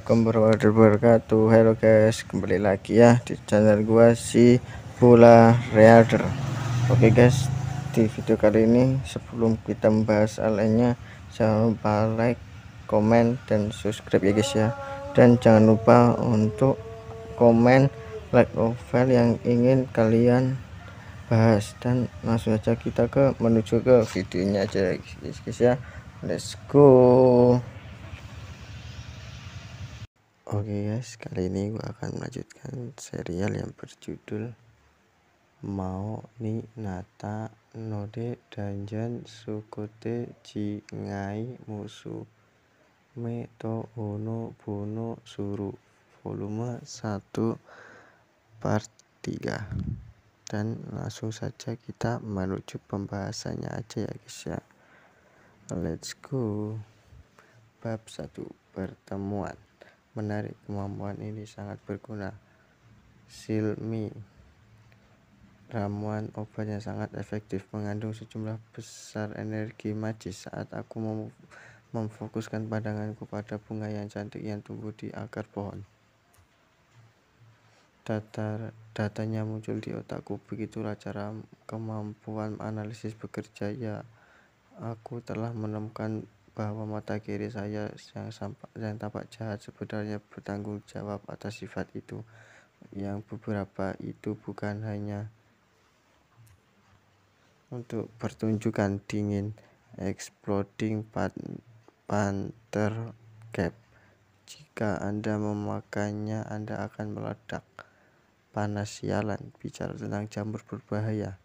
Assalamualaikum warahmatullahi wabarakatuh. Halo guys, kembali lagi ya di channel gua si Bola Reader. Oke guys, di video kali ini sebelum kita membahas hal lainnya, jangan lupa like, komen, dan subscribe ya guys ya. Dan jangan lupa untuk komen like novel yang ingin kalian bahas, dan langsung saja kita menuju ke videonya aja guys ya. Let's go. Oke guys, kali ini gua akan melanjutkan serial yang berjudul Mao ni Nata Node Danjan Sukote Jingai Musu Me to Ono Bono Suru, volume 1 part 3. Dan langsung saja kita menuju pembahasannya aja ya guys ya. Let's go. Bab 1, pertemuan. Menarik, kemampuan ini sangat berguna. Silmi, ramuan obat yang sangat efektif, mengandung sejumlah besar energi magis. Saat aku memfokuskan pandanganku pada bunga yang cantik yang tumbuh di akar pohon, datanya muncul di otakku. Begitulah cara kemampuan analisis bekerja. Ya, aku telah menemukan bahwa mata kiri saya yang tampak jahat sebenarnya bertanggung jawab atas sifat itu. Yang beberapa itu bukan hanya untuk pertunjukan dingin. Exploding Panther Cap. Jika Anda memakannya, Anda akan meledak. Panas sialan. Bicara tentang jamur berbahaya,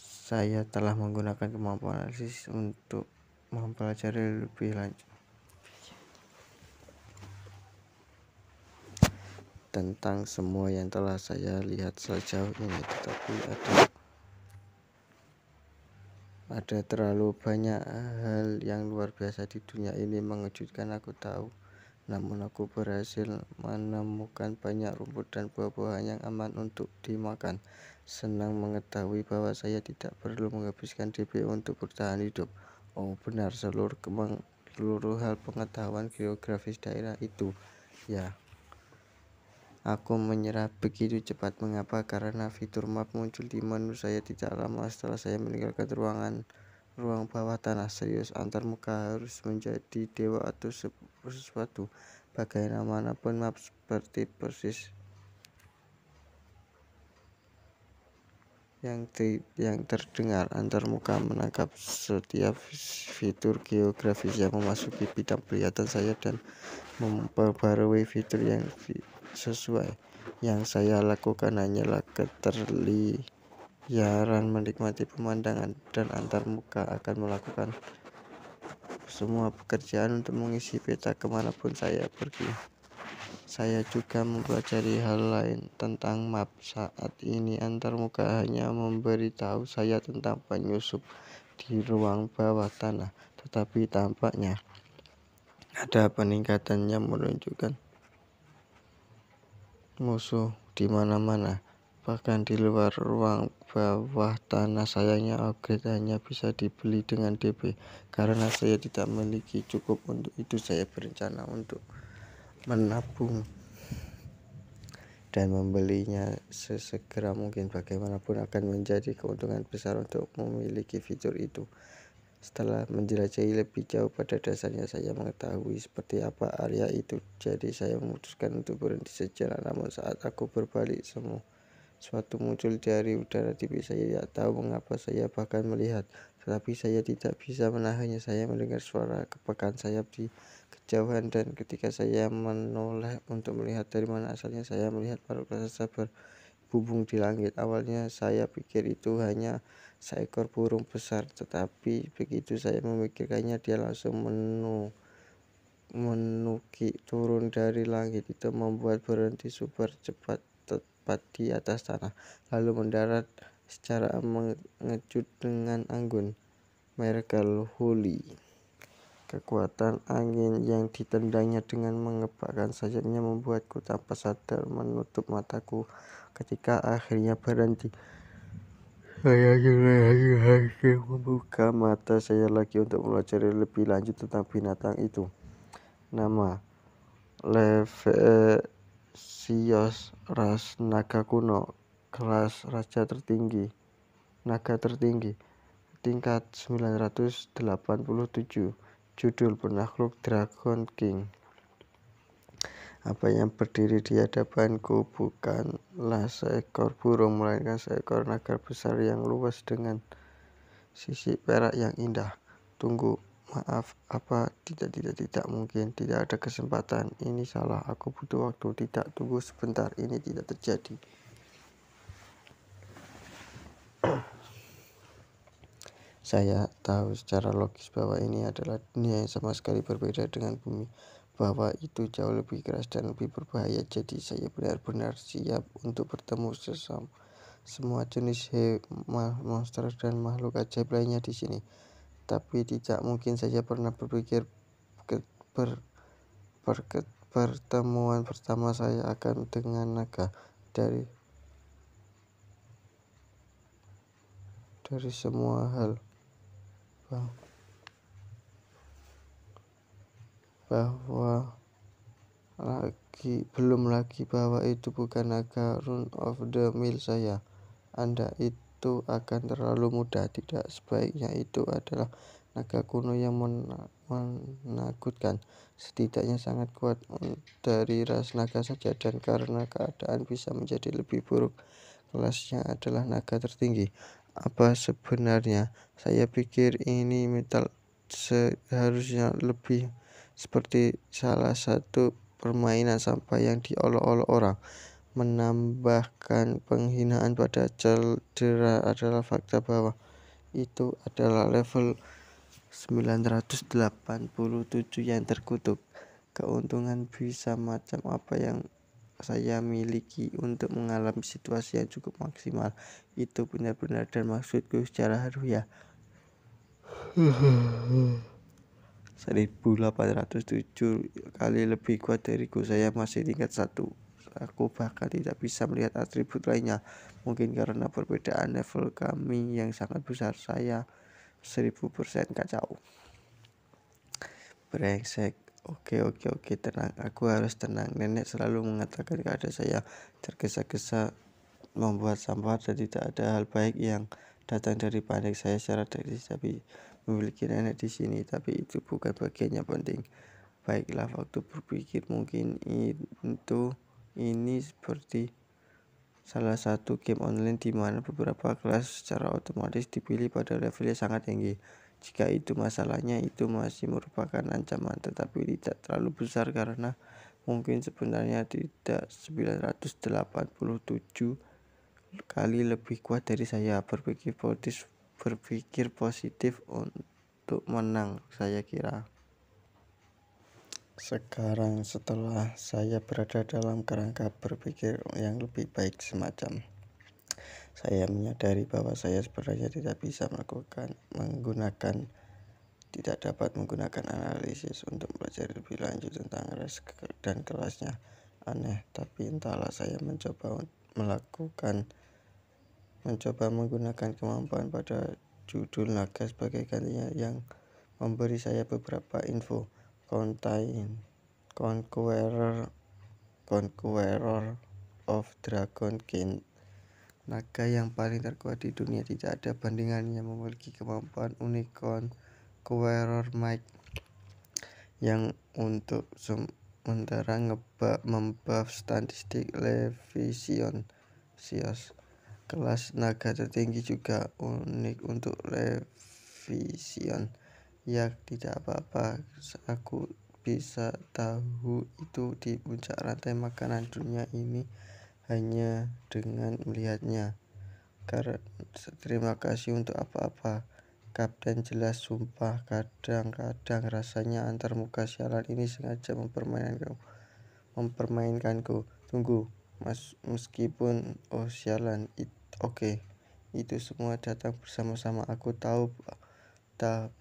saya telah menggunakan kemampuan analisis untuk mempelajari lebih lanjut tentang semua yang telah saya lihat sejauh ini, tetapi ada terlalu banyak hal yang luar biasa di dunia ini, mengejutkan aku tahu. Namun aku berhasil menemukan banyak rumput dan buah-buahan yang aman untuk dimakan. Senang mengetahui bahwa saya tidak perlu menghabiskan DP untuk bertahan hidup. Oh benar, seluruh hal pengetahuan geografis daerah itu. Ya, aku menyerah begitu cepat. Mengapa? Karena fitur map muncul di menu saya tidak lama setelah saya meninggalkan ruang bawah tanah. Serius, antarmuka harus menjadi dewa atau sesuatu. Bagaimanapun map seperti persis yang terdengar. Antarmuka menangkap setiap fitur geografis yang memasuki bidang penglihatan saya dan memperbarui fitur yang sesuai. Yang saya lakukan hanyalah keterliaran menikmati pemandangan, dan antarmuka akan melakukan semua pekerjaan untuk mengisi peta kemanapun saya pergi. Saya juga mempelajari hal lain tentang map. Saat ini antarmuka hanya memberitahu saya tentang penyusup di ruang bawah tanah, tetapi tampaknya ada peningkatan yang menunjukkan musuh di mana-mana, bahkan di luar ruang bawah tanah. Sayangnya upgrade hanya bisa dibeli dengan DP. Karena saya tidak memiliki cukup untuk itu, saya berencana untuk menabung dan membelinya sesegera mungkin. Bagaimanapun akan menjadi keuntungan besar untuk memiliki fitur itu. Setelah menjelajahi lebih jauh, pada dasarnya saya mengetahui seperti apa area itu. Jadi saya memutuskan untuk berhenti sejenak. Namun saat aku berbalik, sesuatu muncul dari udara. Tipis. Saya tidak tahu mengapa saya bahkan melihat, tetapi saya tidak bisa menahannya. Saya mendengar suara kepakan sayap di kejauhan, dan ketika saya menoleh untuk melihat dari mana asalnya, saya melihat makhluk raksasa berbubung di langit. Awalnya saya pikir itu hanya seekor burung besar, tetapi begitu saya memikirkannya, dia langsung menukik turun dari langit. Itu membuat berhenti super cepat tepat di atas tanah, lalu mendarat secara mengejut dengan anggun. Miracle Holy. Kekuatan angin yang ditendangnya dengan mengepakkan sayapnya membuatku tanpa sadar menutup mataku. Ketika akhirnya berhenti, saya harus membuka mata saya lagi untuk belajar lebih lanjut tentang binatang itu. Nama Levesios, ras naga kuno, kelas raja tertinggi, naga tertinggi, tingkat 987. Judul penakluk Dragon King. Apa yang berdiri di hadapanku bukanlah seekor burung, melainkan seekor naga besar yang luas dengan sisi perak yang indah. Tunggu, maaf, apa tidak mungkin, tidak ada kesempatan, ini salah, aku butuh waktu, tidak, tunggu sebentar, ini tidak terjadi. Saya tahu secara logis bahwa ini adalah dunia yang sama sekali berbeda dengan bumi, bahwa itu jauh lebih keras dan lebih berbahaya. Jadi saya benar-benar siap untuk bertemu semua jenis monster dan makhluk ajaib lainnya di sini. Tapi tidak mungkin saya pernah berpikir pertemuan pertama saya akan dengan naga. Dari semua hal, belum lagi bahwa itu bukan naga run of the mill saya. Anda itu akan terlalu mudah. Tidak, sebaiknya itu adalah naga kuno yang menakutkan, setidaknya sangat kuat dari ras naga saja, dan karena keadaan bisa menjadi lebih buruk, kelasnya adalah naga tertinggi. Apa sebenarnya saya pikir ini metal seharusnya lebih seperti salah satu permainan sampah yang diolok-olok orang. Menambahkan penghinaan pada cedera adalah fakta bahwa itu adalah level 987 yang terkutuk. Keuntungan bisa macam apa yang saya miliki untuk mengalami situasi yang cukup maksimal. Itu benar-benar, dan maksudku secara harfiah, 1807 kali lebih kuat dariku. Saya masih tingkat 1. Aku bahkan tidak bisa melihat atribut lainnya. Mungkin karena perbedaan level kami yang sangat besar. Saya 1000% kacau. Brengsek. Oke, tenang. Aku harus tenang. Nenek selalu mengatakan kepada saya, tergesa-gesa membuat sampah dan tidak ada hal baik yang datang dari panik. Saya secara teknis tapi memiliki nenek di sini, tapi itu bukan bagian yang penting. Baiklah, waktu berpikir mungkin ini seperti salah satu game online di mana beberapa kelas secara otomatis dipilih pada level yang sangat tinggi. Jika itu masalahnya, itu masih merupakan ancaman, tetapi tidak terlalu besar karena mungkin sebenarnya tidak 987 kali lebih kuat dari saya. Berpikir positif untuk menang, saya kira. Sekarang setelah saya berada dalam kerangka berpikir yang lebih baik semacam, saya menyadari bahwa saya sebenarnya tidak dapat menggunakan analisis untuk belajar lebih lanjut tentang ras dan kelasnya. Aneh, tapi entahlah, saya mencoba menggunakan kemampuan pada judul naga sebagai gantinya, yang memberi saya beberapa info. Conqueror of Dragon King, naga yang paling terkuat di dunia, tidak ada bandingannya, memiliki kemampuan unik Conqueror Might yang untuk sementara membuff statistik Levesios. Kelas naga tertinggi juga unik untuk Levision. Ya, tidak apa-apa, aku bisa tahu itu di puncak rantai makanan dunia ini hanya dengan melihatnya. Karena terima kasih untuk apa-apa, Kapten. Jelas, sumpah, kadang-kadang rasanya antar muka sialan ini sengaja mempermainkanku. Tunggu, meskipun sialan, oke. Itu semua datang bersama-sama. Aku tahu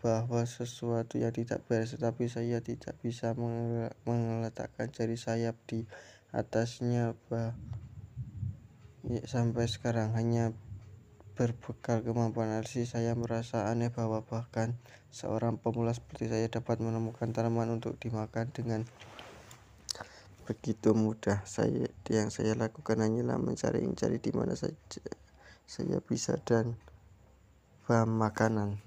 bahwa sesuatu yang tidak beres, tetapi saya tidak bisa meletakkan jari sayap di atasnya sampai sekarang. Hanya berbekal kemampuan analisis, saya merasa aneh bahwa bahkan seorang pemula seperti saya dapat menemukan tanaman untuk dimakan dengan begitu mudah. Yang saya lakukan hanyalah mencari di mana saja saya bisa dan bahan makanan.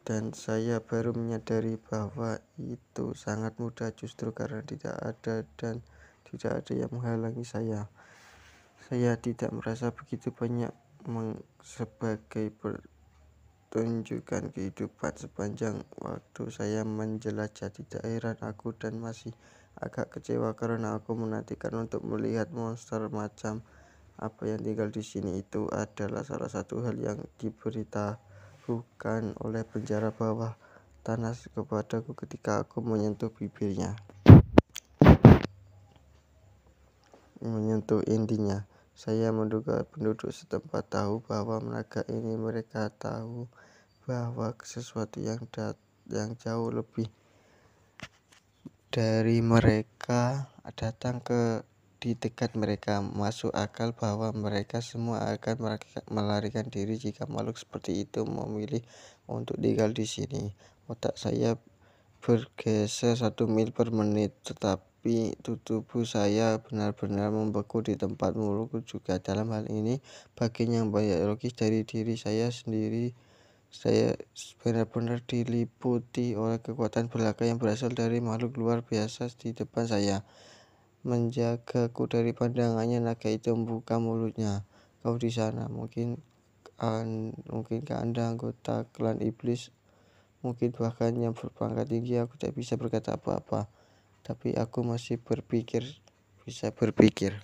Dan saya baru menyadari bahwa itu sangat mudah justru karena tidak ada yang menghalangi saya. Saya tidak merasa begitu banyak sebagai pertunjukan kehidupan sepanjang waktu saya menjelajah. Tidak heran aku dan masih agak kecewa karena aku menantikan untuk melihat monster macam apa yang tinggal di sini. Itu adalah salah satu hal yang diberitahukan oleh penjara bawah tanah kepadaku ketika aku menyentuh bibirnya, menyentuh intinya. Saya menduga penduduk setempat tahu bahwa naga ini. Mereka tahu bahwa sesuatu yang jauh lebih dari mereka datang di dekat mereka. Masuk akal bahwa mereka semua akan melarikan diri jika makhluk seperti itu memilih untuk tinggal di sini. Otak saya bergeser 1 mil per menit, tetapi tubuh saya benar-benar membeku di tempat. Mulutku juga. Dalam hal ini, bagian yang banyak logis dari diri saya sendiri. Saya benar-benar diliputi oleh kekuatan belaka yang berasal dari makhluk luar biasa di depan saya. Menjagaku dari pandangannya, naga itu membuka mulutnya. Kau di sana, mungkinkah Anda anggota klan iblis? Mungkin bahkan yang berpangkat tinggi. Aku tak bisa berkata apa-apa, tapi aku masih bisa berpikir.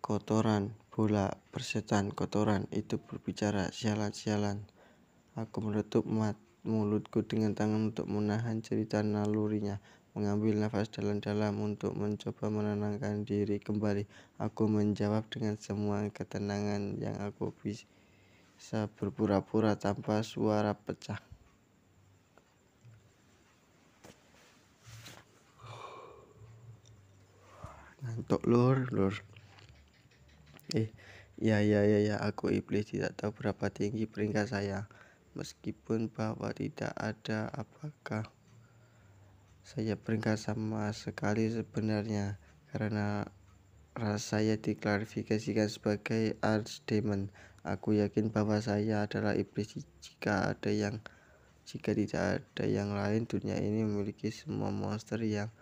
Kotoran, bola, persetan, kotoran itu berbicara. Sialan. Aku menutup mulutku dengan tangan untuk menahan cerita nalurinya. Mengambil nafas dalam-dalam untuk mencoba menenangkan diri kembali. Aku menjawab dengan semua ketenangan yang aku bisa, berpura-pura tanpa suara pecah. Ngantuk lur. Ya, aku iblis. Tidak tahu berapa tinggi peringkat saya. Meskipun bahwa tidak ada apakah saya peringkat sama sekali sebenarnya, karena saya diklarifikasikan sebagai archdemon. Aku yakin bahwa saya adalah iblis. Jika tidak ada yang lain, dunia ini memiliki semua monster yang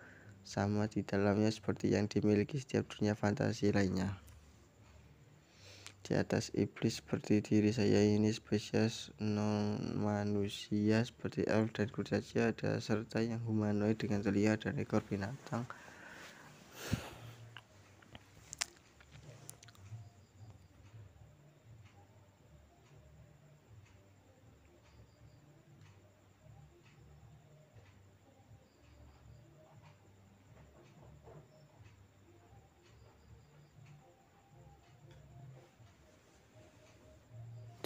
sama di dalamnya seperti yang dimiliki setiap dunia fantasi lainnya. Di atas iblis seperti diri saya ini, spesies non-manusia seperti elf dan kurcaci ada, serta yang humanoid dengan telinga dan ekor binatang.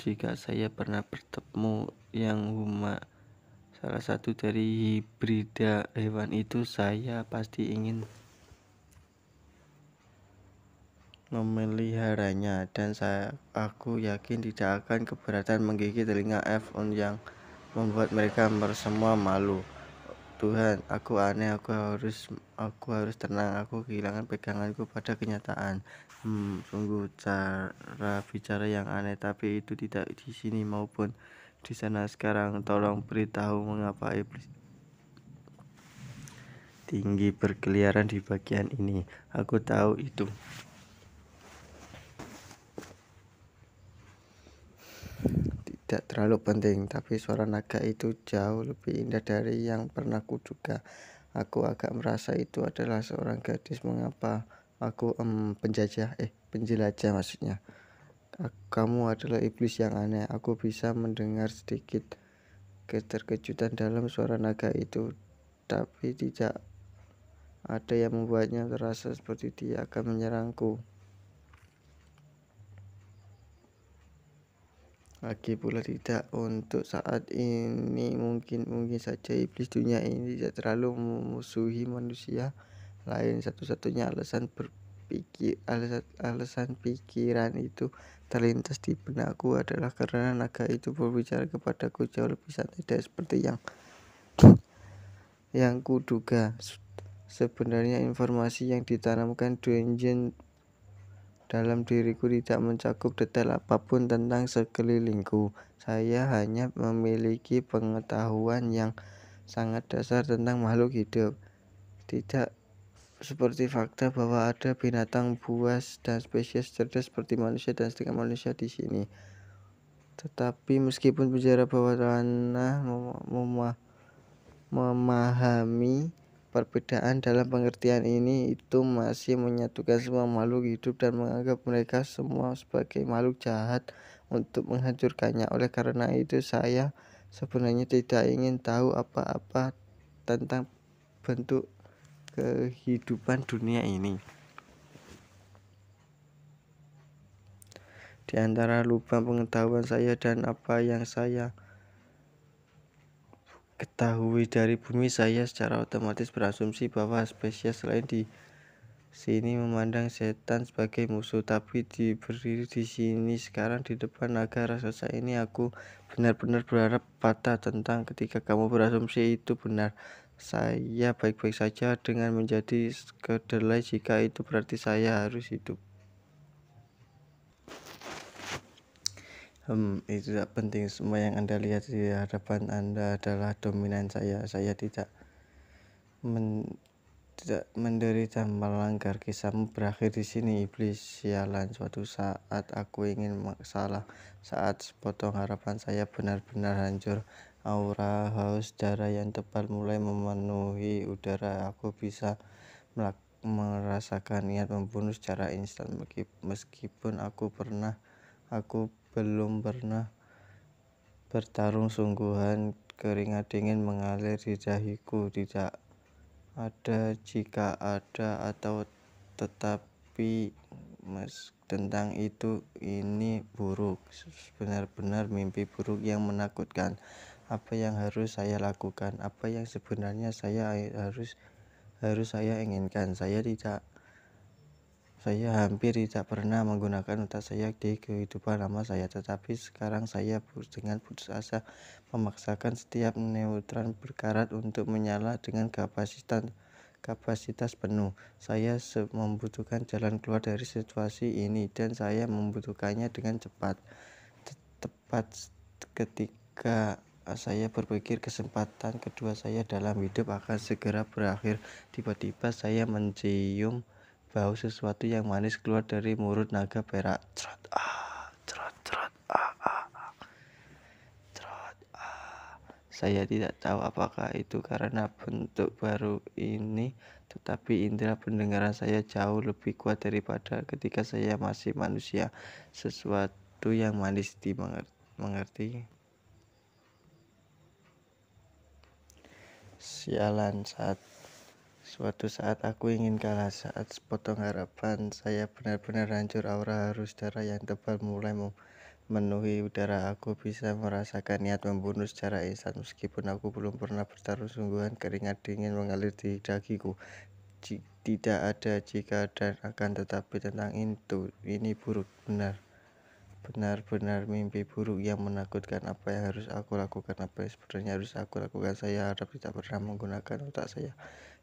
Jika saya pernah bertemu yang salah satu dari hibrida hewan itu, saya pasti ingin memeliharanya, dan aku yakin tidak akan keberatan menggigit telinga elf yang membuat mereka semua malu. Tuhan, aku aneh. Aku harus tenang. Aku kehilangan peganganku pada kenyataan. Sungguh cara bicara yang aneh, tapi itu tidak di sini maupun di sana. Sekarang tolong beritahu mengapa iblis tinggi berkeliaran di bagian ini. Aku tahu itu tidak terlalu penting, tapi suara naga itu jauh lebih indah dari yang pernah kuduga. Aku agak merasa itu adalah seorang gadis. Mengapa aku penjelajah maksudnya. Kamu adalah iblis yang aneh. Aku bisa mendengar sedikit keterkejutan dalam suara naga itu, tapi tidak ada yang membuatnya terasa seperti dia akan menyerangku. Lagi pula tidak untuk saat ini. Mungkin saja iblis dunia ini tidak terlalu memusuhi manusia lain. Satu-satunya alasan pikiran itu terlintas di benakku adalah karena naga itu berbicara kepadaku jauh lebih santai dari seperti yang kuduga. Sebenarnya informasi yang ditanamkan Dungeon dalam diriku tidak mencakup detail apapun tentang sekelilingku. Saya hanya memiliki pengetahuan yang sangat dasar tentang makhluk hidup. Tidak seperti fakta bahwa ada binatang buas dan spesies cerdas seperti manusia dan setengah manusia di sini. Tetapi meskipun bicara bawah tanah memahami perbedaan dalam pengertian ini, itu masih menyatukan semua makhluk hidup dan menganggap mereka semua sebagai makhluk jahat untuk menghancurkannya. Oleh karena itu, saya sebenarnya tidak ingin tahu apa-apa tentang bentuk kehidupan dunia ini. Di antara lubang pengetahuan saya dan apa yang saya ketahui dari bumi, saya secara otomatis berasumsi bahwa spesies lain di sini memandang setan sebagai musuh. Tapi berdiri di sini sekarang di depan naga raksasa ini, aku benar-benar berharap patah tentang ketika kamu berasumsi itu benar. Saya baik-baik saja dengan menjadi kedelai jika itu berarti saya harus hidup. Itu tidak penting. Semua yang Anda lihat di hadapan Anda adalah dominan saya. Saya tidak menderita melanggar. Kisahmu berakhir di sini, iblis sialan. Suatu saat aku ingin salah. Saat sepotong harapan saya benar-benar hancur. Aura haus darah yang tebal mulai memenuhi udara. Aku bisa merasakan niat membunuh secara instan. Meskipun aku belum pernah bertarung sungguhan. Keringat dingin mengalir di dahiku. Tidak ada, jika ada, atau tetapi tentang itu. Ini buruk, benar-benar mimpi buruk yang menakutkan. Apa yang harus saya lakukan? Apa yang sebenarnya harus saya inginkan? Saya hampir tidak pernah menggunakan otak saya di kehidupan lama saya, tetapi sekarang saya dengan putus asa memaksakan setiap neutron berkarat untuk menyala dengan kapasitas penuh. Saya membutuhkan jalan keluar dari situasi ini, dan saya membutuhkannya dengan cepat. Tepat ketika saya berpikir kesempatan kedua saya dalam hidup akan segera berakhir, tiba-tiba saya mencium bau sesuatu yang manis keluar dari mulut naga perak. Trot, trot, trot, trot. Saya tidak tahu apakah itu karena bentuk baru ini, tetapi indera pendengaran saya jauh lebih kuat daripada ketika saya masih manusia. Sesuatu yang manis dimengerti. Sialan, suatu saat aku ingin kalah. Saat sepotong harapan saya benar-benar hancur, aura harus darah yang tebal mulai memenuhi udara. Aku bisa merasakan niat membunuh secara instan. Meskipun aku belum pernah bertarung sungguhan, keringat dingin mengalir di dagiku. Tidak ada jika dan akan, tetapi tentang itu. Ini buruk, benar-benar mimpi buruk yang menakutkan. Apa yang harus aku lakukan? Apa yang sebenarnya harus aku lakukan? Saya harap tidak pernah menggunakan otak saya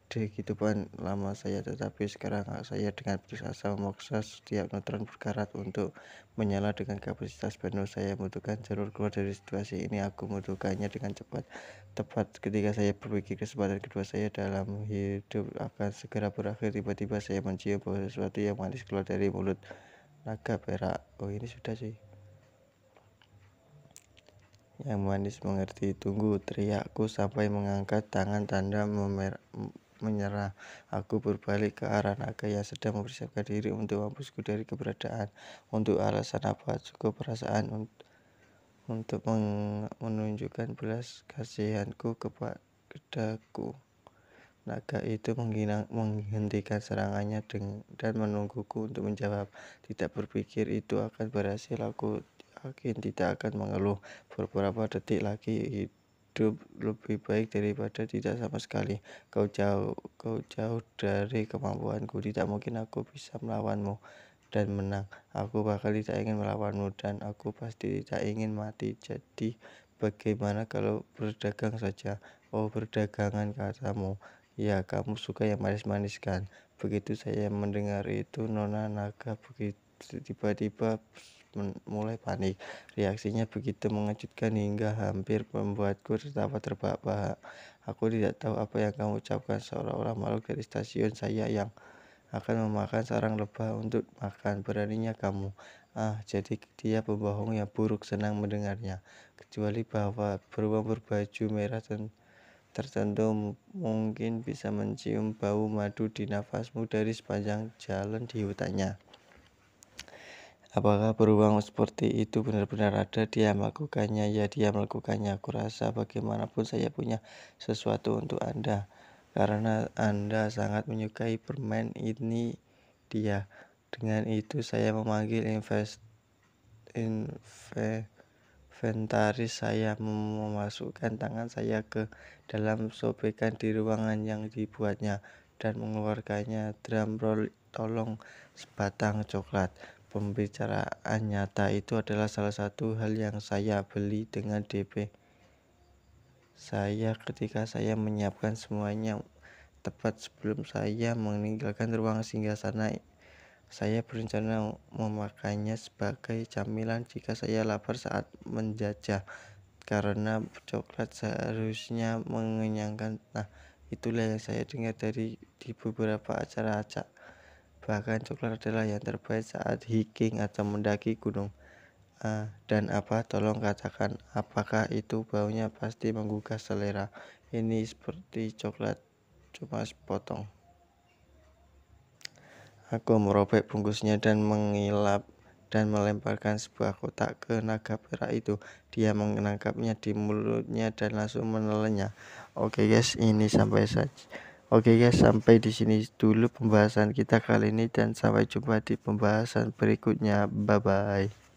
di kehidupan lama saya, tetapi sekarang saya dengan putus asa memaksa setiap neutron berkarat untuk menyala dengan kapasitas penuh. Saya membutuhkan jalur keluar dari situasi ini. Aku membutuhkannya dengan cepat. Tepat ketika saya berpikir kesempatan kedua saya dalam hidup akan segera berakhir, tiba-tiba saya mencium bahwa sesuatu yang manis keluar dari mulut naga perak. Oh, ini sudah sih. Yang manis mengerti. Tunggu, teriakku sampai mengangkat tangan tanda menyerah. Aku berbalik ke arah naga yang sedang mempersiapkan diri untuk mampusku dari keberadaan. Untuk alasan apa? Cukup perasaan untuk menunjukkan belas kasihanku kepadaku. Naga itu menghentikan serangannya dan menungguku untuk menjawab. Tidak berpikir itu akan berhasil. Aku yakin tidak akan mengeluh. Beberapa detik lagi, hidup lebih baik daripada tidak sama sekali. Kau jauh dari kemampuanku. Tidak mungkin aku bisa melawanmu. dan menang. Aku bakal tidak ingin melawanmu dan aku pasti tidak ingin mati. Jadi bagaimana kalau berdagang saja? Oh, perdagangan, katamu. Ya, kamu suka yang manis-manis kan? Begitu saya mendengar itu, Nona Naga begitu tiba-tiba mulai panik. Reaksinya begitu mengejutkan hingga hampir membuatku tertawa terbahak-bahak. Aku tidak tahu apa yang kamu ucapkan, seolah-olah makhluk dari stasiun saya yang akan memakan sarang lebah untuk makan. Beraninya kamu. Ah, jadi dia pembohong yang buruk. Senang mendengarnya. Kecuali bahwa beruang berbaju merah tertentu mungkin bisa mencium bau madu di nafasmu dari sepanjang jalan di hutannya. Apakah beruang seperti itu benar-benar ada? Dia melakukannya. Ya, dia melakukannya. Aku rasa bagaimanapun saya punya sesuatu untuk Anda. Karena Anda sangat menyukai permen ini. Dia. Dengan itu saya memanggil inventaris saya, memasukkan tangan saya ke dalam sobekan di ruangan yang dibuatnya dan mengeluarkannya drum roll. Tolong, sebatang coklat. Pembicaraan nyata itu adalah salah satu hal yang saya beli dengan DP saya ketika saya menyiapkan semuanya tepat sebelum saya meninggalkan ruang singgahsana. Saya berencana memakannya sebagai camilan jika saya lapar saat menjajah, karena coklat seharusnya mengenyangkan. Nah, itulah yang saya dengar di beberapa acara acak. Bahkan coklat adalah yang terbaik saat hiking atau mendaki gunung. Dan apa? Tolong katakan, apakah itu baunya pasti menggugah selera? Ini seperti coklat cuma sepotong. Aku merobek bungkusnya dan mengilap dan melemparkan sebuah kotak ke naga perak itu. Dia menangkapnya di mulutnya dan langsung menelannya. Oke guys, sampai di sini dulu pembahasan kita kali ini dan sampai jumpa di pembahasan berikutnya. Bye bye.